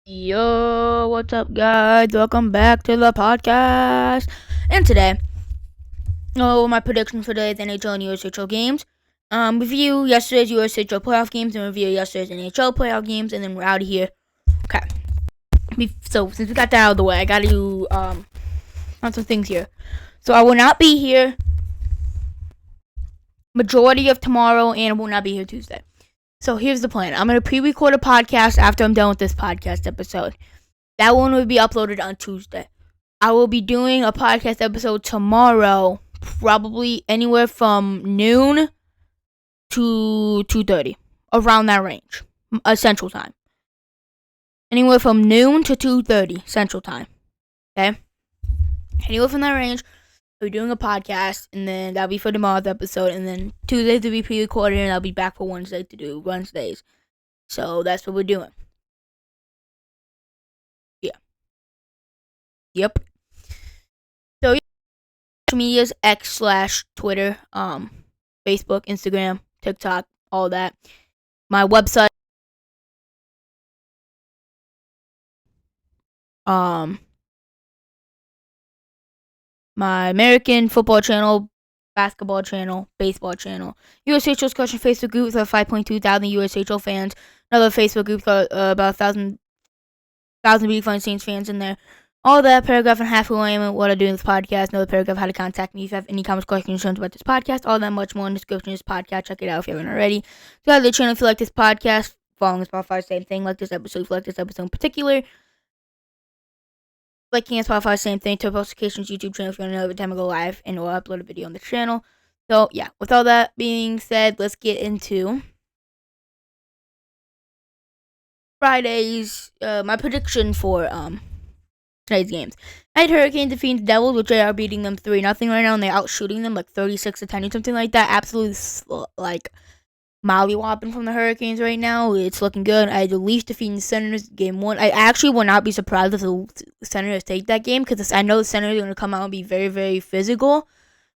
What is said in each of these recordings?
Yo, what's up, guys? Welcome back to the podcast. And today, my prediction for today's NHL and USHL games. Review yesterday's USHL playoff games and review yesterday's NHL playoff games, and then we're out of here. Okay. So since we got that out of the way, I gotta do lots of things here. So I will not be here majority of tomorrow, and I will not be here Tuesday. So here's the plan. I'm gonna pre-record a podcast after I'm done with this podcast episode. That one will be uploaded on Tuesday. I will be doing a podcast episode tomorrow, probably anywhere from noon to 2:30, around that range, Central Time. Anywhere from noon to 2:30 Central Time. Okay, anywhere from that range, I'll be doing a podcast, and then that'll be for tomorrow's episode, and then Tuesdays will be pre-recorded, and I'll be back for Wednesday to do Wednesdays. So that's what we're doing. Yeah. Yep. So social medias, X/Twitter, Facebook, Instagram, TikTok, all that. My website, my American football channel, basketball channel, baseball channel, USHL discussion Facebook group with 5.2 thousand USHL fans, another Facebook group with about 1,000 Beefline Saints fans in there. All that, paragraph and a half who I am and what I do in this podcast. Another paragraph how to contact me if you have any comments, questions, concerns about this podcast. All that much more in the description of this podcast. Check it out if you haven't already. Subscribe to the channel if you like this podcast. Following Spotify, same thing. Like this episode if you like this episode in particular. Liking and Spotify, same thing. Turn notifications, YouTube channel if you want to know every time I go live and or upload a video on the channel. So yeah, with all that being said, let's get into Friday's my prediction for today's games. I had Hurricanes defeating the Devils with JR beating them 3-0 right now, and they're out shooting them like 36-10 or something like that. Absolutely like mollywopping from the Hurricanes right now. It's looking good. I had the Leafs defeating the Senators game 1. I actually would not be surprised if the Senators take that game because I know the Senators are going to come out and be very, very physical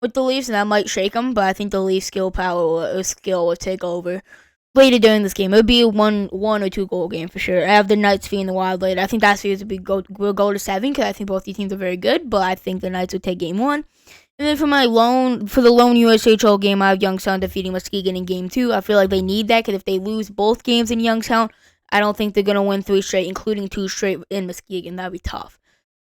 with the Leafs, and that might shake them. But I think the Leafs skill will take over later during this game. It would be a one or two goal game for sure. I have the Knights being the Wild later. I think that series will go to 7 because I think both these teams are very good. But I think the Knights would take game 1. And then for the lone USHL game, I have Youngstown defeating Muskegon in game 2. I feel like they need that because if they lose both games in Youngstown, I don't think they're gonna win 3 straight, including 2 straight in Muskegon. That'd be tough.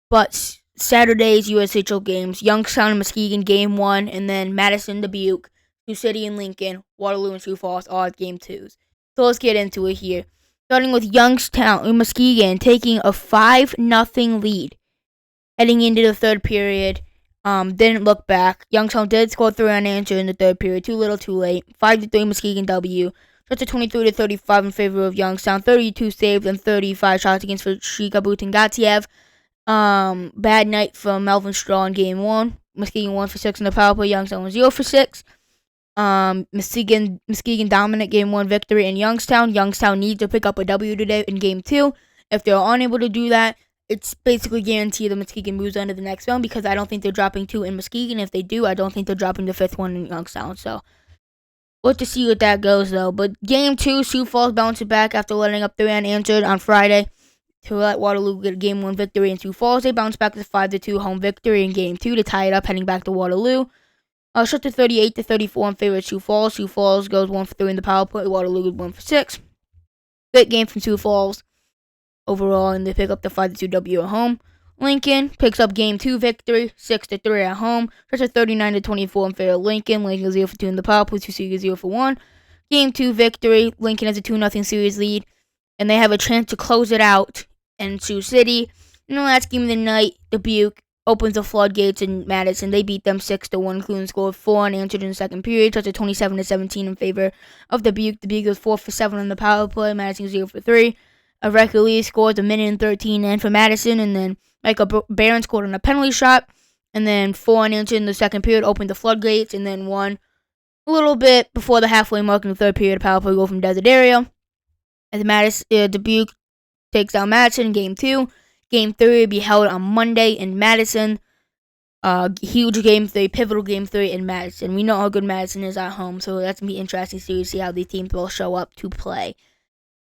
But Saturday's USHL games: Youngstown and Muskegon game 1, and then Madison, Dubuque, Sioux City and Lincoln, Waterloo and Sioux Falls all at game 2s. So let's get into it here. Starting with Youngstown and Muskegon taking a 5-0 lead heading into the third period. Didn't look back. Youngstown did score 3 unanswered in the third period. Too little, too late. 5-3 Muskegon W. Shots at 23-35 in favor of Youngstown. 32 saves and 35 shots against for Shika Butangatiev. Bad night from Melvin Straw in game 1. Muskegon 1 for 6 in the power play. Youngstown 0 for 6. Muskegon dominant game 1 victory in Youngstown. Youngstown needs to pick up a W today in game 2. If they're unable to do that, it's basically guaranteed that Muskegon moves on to the next round because I don't think they're dropping 2 in Muskegon. If they do, I don't think they're dropping the 5th one in Youngstown. So we'll have to see what that goes, though. But game 2, Sioux Falls bouncing back after letting up 3 unanswered on Friday to let Waterloo get a game 1 victory in Sioux Falls. They bounce back with a 5-2 home victory in game 2 to tie it up, heading back to Waterloo. Shot to 38-34 in favor of Sioux Falls. Sioux Falls goes 1 for 3 in the power play. Waterloo goes 1 for 6. Great game from Sioux Falls overall, and they pick up the 5-2 W at home. Lincoln picks up game 2 victory, 6-3 at home. Shots at 39-24 in favor of Lincoln. Lincoln 0 for 2 in the power play. Sioux 0 for 1. Game 2 victory. Lincoln has a 2-0 series lead, and they have a chance to close it out in Sioux City. In the last game of the night, Dubuque opens the floodgates in Madison. They beat them 6-1, including scored 4 unanswered in the second period. Shots at 27-17 in favor of Dubuque. Dubuque goes 4 for 7 on the power play. Madison 0 for 3. Rebecca Lee scores a minute and 13 in for Madison, and then Michael Barron scored on a penalty shot, and then 4 unanswered in the second period, opened the floodgates, and then 1 a little bit before the halfway mark in the third period. Power play goal from Desert Area. As Dubuque takes down Madison in game 2. Game 3 will be held on Monday in Madison. Huge game 3, pivotal game 3 in Madison. We know how good Madison is at home, so that's going to be interesting to see how these teams will show up to play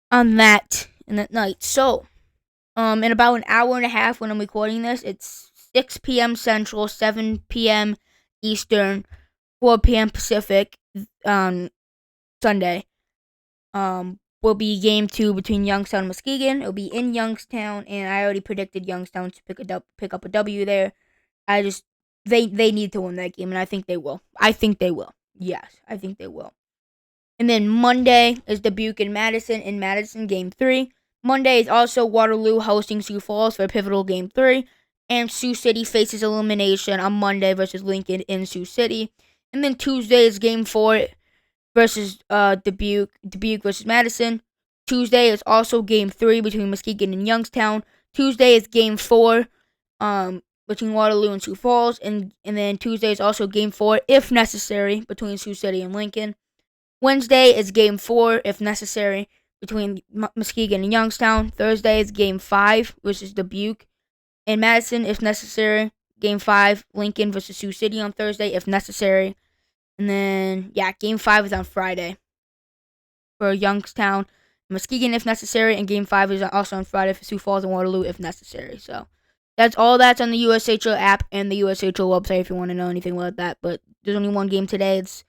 on that night. So, In about an hour and a half when I'm recording this, it's 6 p.m. Central, 7 p.m. Eastern, 4 p.m. Pacific. Sunday. Will be game 2 between Youngstown and Muskegon. It'll be in Youngstown, and I already predicted Youngstown to pick up a W there. They need to win that game, and I think they will. Yes, I think they will. And then Monday is Dubuque and Madison in Madison, game 3. Monday is also Waterloo hosting Sioux Falls for a pivotal game 3. And Sioux City faces elimination on Monday versus Lincoln in Sioux City. And then Tuesday is game 4 versus Dubuque versus Madison. Tuesday is also game 3 between Muskegon and Youngstown. Tuesday is game 4 between Waterloo and Sioux Falls. And then Tuesday is also game 4, if necessary, between Sioux City and Lincoln. Wednesday is game 4, if necessary, between Muskegon and Youngstown. Thursday is game 5 versus Dubuque and Madison, if necessary. Game 5, Lincoln versus Sioux City on Thursday, if necessary. And then, game 5 is on Friday for Youngstown, Muskegon, if necessary. And game 5 is also on Friday for Sioux Falls and Waterloo, if necessary. So, that's on the USHL app and the USHL website if you want to know anything about that. But there's only one game today. It's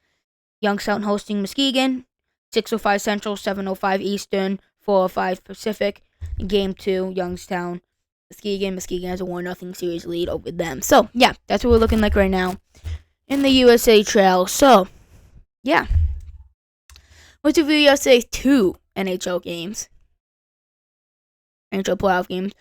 Youngstown hosting Muskegon, 6:05 Central, 7:05 Eastern, 4:05 Pacific. And game 2, Youngstown, Muskegon. Muskegon has a 1-0 series lead over them. So, that's what we're looking like right now in the USHL. So, let's review yesterday's 2 NHL games. NHL playoff games.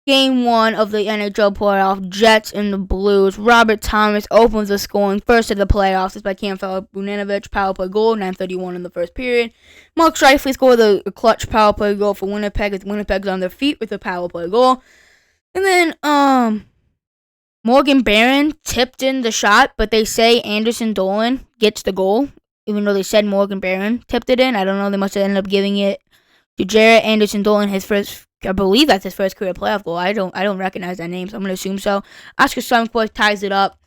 Game 1 of the NHL playoff, Jets and the Blues. Robert Thomas opens the scoring first of the playoffs. It's by Kamfel Bunanovich, power play goal, 9:31 in the first period. Mark Scheifele scored a clutch power play goal for Winnipeg as Winnipeg's on their feet with a power play goal. And then, Morgan Barron tipped in the shot, but they say Anderson Dolan gets the goal, even though they said Morgan Barron tipped it in. I don't know. They must have ended up giving it to Jarrett Anderson Dolan, his first. I believe that's his first career playoff goal. I don't recognize that name, so I'm gonna assume so. Oscar Sundqvist ties it up,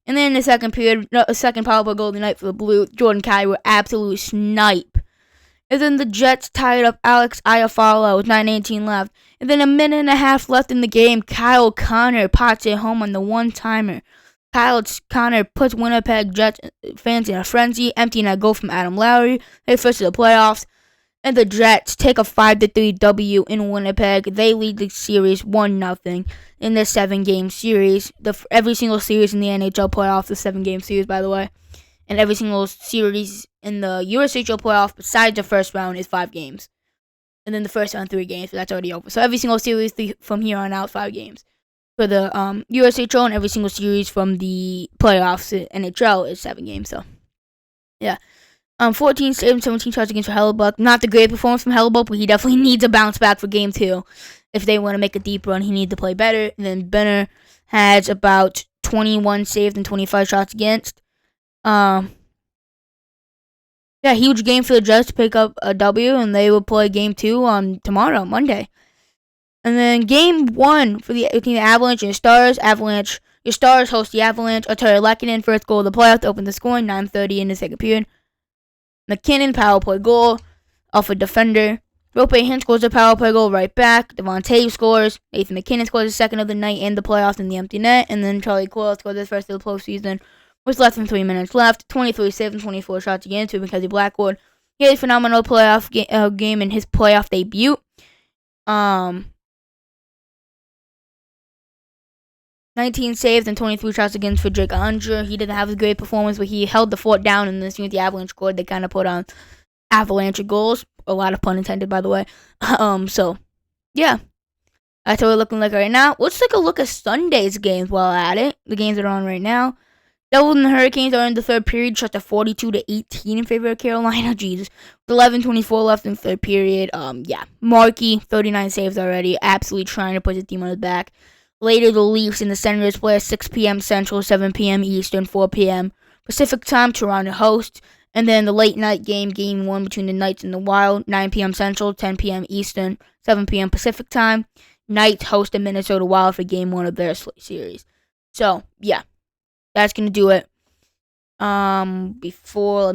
and then in the second period, second power play goal of the night for the Blue, Jordan Kyrou absolutely snipe. And then the Jets tied up Alex Iafallo with 9:18 left. And then a minute and a half left in the game, Kyle Connor pots it home on the one-timer. Kyle Connor puts Winnipeg Jets fans in a frenzy, emptying a goal from Adam Lowry. They first to the playoffs. And the Jets take a 5-3 W in Winnipeg. They lead the series 1-0 in this 7-game series. Every single series in the NHL playoffs is a 7-game series, by the way. And every single series in the USHL playoff, besides the first round, is 5 games. And then the first round, 3 games, but that's already over. So every single series from here on out, 5 games. For the USHL, and every single series from the playoffs in NHL is 7 games. So, 14 saves, 17 shots against for Hellebuck. Not the great performance from Hellebuck, but he definitely needs a bounce back for game 2. If they want to make a deep run, he needs to play better. And then Benner has about 21 saves and 25 shots against. Huge game for the Jets to pick up a W, and they will play game 2 on tomorrow, Monday. And then game 1 between the Avalanche and the Stars. Your Stars host the Avalanche. Arturi Lehkonen, first goal of the playoff to open the scoring, 9:30 in the second period. McKinnon, power play goal off a defender. Rope Hint scores a power play goal right back. Devon Toews scores. Nathan McKinnon scores his second of the night and the playoffs in the empty net. And then Charlie Coyle scores his first of the postseason with less than 3 minutes left. 23 saves and 24 shots against to Mackenzie Blackwood. He had a phenomenal playoff game in his playoff debut. 19 saves and 23 shots against for Jake Onger. He didn't have a great performance, but he held the fort down, and as soon as the Avalanche scored, they kind of put on Avalanche goals. A lot of pun intended, by the way. That's what we're looking like right now. Let's take a look at Sunday's games while at it. The games that are on right now. Devils and the Hurricanes are in the third period, shot to 42-18 in favor of Carolina. Jesus. 11:24 left in the third period. Markey, 39 saves already. Absolutely trying to put his team on his back. Later, the Leafs and the Senators play at 6 p.m. Central, 7 p.m. Eastern, 4 p.m. Pacific time, Toronto host. And then the late night game, game 1 between the Knights and the Wild, 9 p.m. Central, 10 p.m. Eastern, 7 p.m. Pacific time. Knights host the Minnesota Wild for game 1 of their series. So, that's going to do it. Let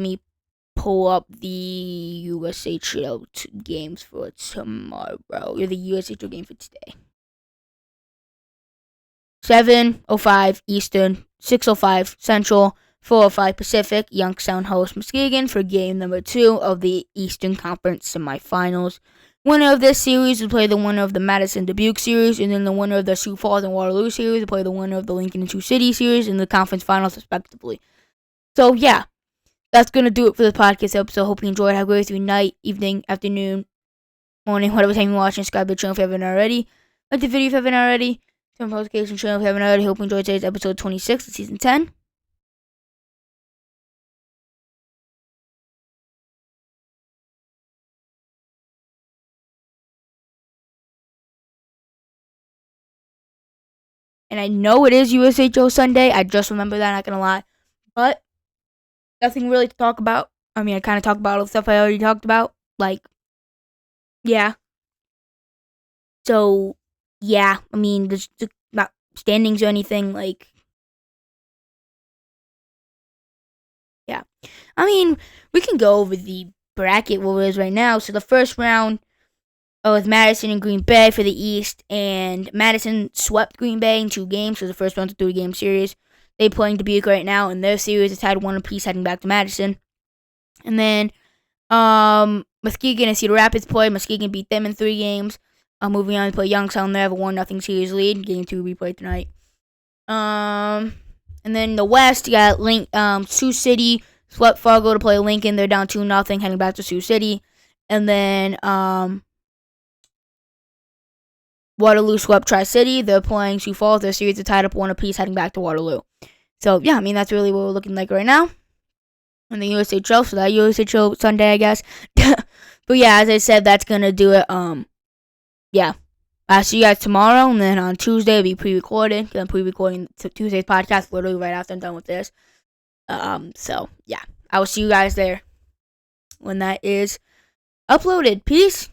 me pull up the USHL games for tomorrow, or the USHL game for today. 7:05 Eastern, 6:05 Central, 4:05 Pacific. Youngstown hosts Muskegon for game number 2 of the Eastern Conference semifinals. Winner of this series will play the winner of the Madison Dubuque series, and then the winner of the Sioux Falls and Waterloo series will play the winner of the Lincoln and Sioux City series in the conference finals, respectively. So, yeah, that's going to do it for the podcast episode. Hope you enjoyed. Have a great night, evening, afternoon, morning, whatever time you're watching. Subscribe to the channel if you haven't already. Like the video if you haven't already. Turn on notification channel if you haven't already. Hope you enjoyed today's episode 26 of season 10. And I know it is USHL Sunday. I just remember that, not gonna lie. But nothing really to talk about. I mean, I kind of talked about all the stuff I already talked about. Like, yeah. So, yeah. I mean, there's not standings or anything. Like, yeah. I mean, we can go over the bracket what it is right now. So, the first round with Madison and Green Bay for the East, and Madison swept Green Bay in 2 games. So, the first round of 3-game series. They playing Dubuque right now, and their series is tied 1 apiece heading back to Madison. And then Muskegon and Cedar Rapids play. Muskegon beat them in 3 games. Moving on to play Youngstown. They have a 1-0 series lead. Game 2 will be played tonight. And then the West, you got Sioux City swept Fargo to play Lincoln. They're down 2-0, heading back to Sioux City. And then Waterloo swept Tri-City. They're playing Sioux Falls. Their series are tied up 1 apiece, heading back to Waterloo. So, yeah, I mean, that's really what we're looking like right now in the USHL. So, that USHL Sunday, I guess. But, yeah, as I said, that's going to do it. Yeah. I'll see you guys tomorrow, and then on Tuesday, it'll be pre-recorded. I'm pre-recording Tuesday's podcast literally right after I'm done with this. So, yeah. I will see you guys there when that is uploaded. Peace.